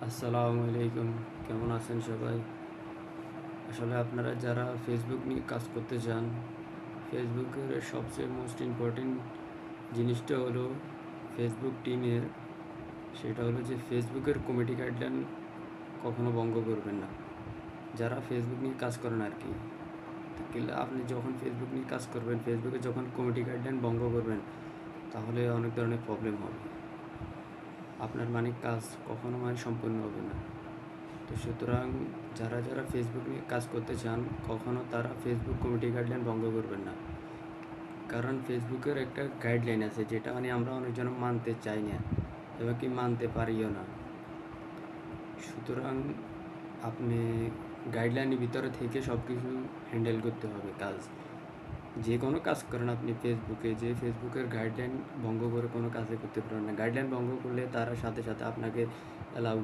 আসসালামু আলাইকুম। কেমন আছেন সবাই? আসলে আপনারা যারা ফেসবুক নিয়ে কাজ করতে চান, ফেসবুকের সবচেয়ে মোস্ট ইম্পর্টেন্ট জিনিসটা হলো ফেসবুক টিমের, সেটা হলো যে ফেসবুকের কমিটি গাইডলাইন কখনো ভঙ্গ করবেন না। যারা ফেসবুক নিয়ে কাজ করেন আর কি। আপনি যখন ফেসবুক নিয়ে কাজ করবেন, ফেসবুকে যখন কমিটি গাইডলাইন ভঙ্গ করবেন, তাহলে অনেক ধরনের প্রবলেম হবে। আপনার কাজ কখনো সম্পূর্ণ হবে না। তো সুতরাং যারা ফেসবুক নিয়ে কাজ করতে চান, কখনো তারা ফেসবুক কমিটি গাইডলাইন ভঙ্গ করবেন না। কারণ ফেসবুকের একটা গাইডলাইন আছে, যেটা আমরা অনেকজন মানতে চাই না এবং কি মানতে পারিও না। সুতরাং আপনি গাইডলাইনের ভিতরে থেকে সব কিছু হ্যান্ডেল করতে হবে কাজ। যে কোনো কাজ করেন আপনি ফেসবুকে, যে ফেসবুকের গাইডলাইন ভঙ্গ করে কোনো কাজে করতে পারবেন না। গাইডলাইন ভঙ্গ করলে তারা সাথে সাথে আপনাকে অ্যালাউ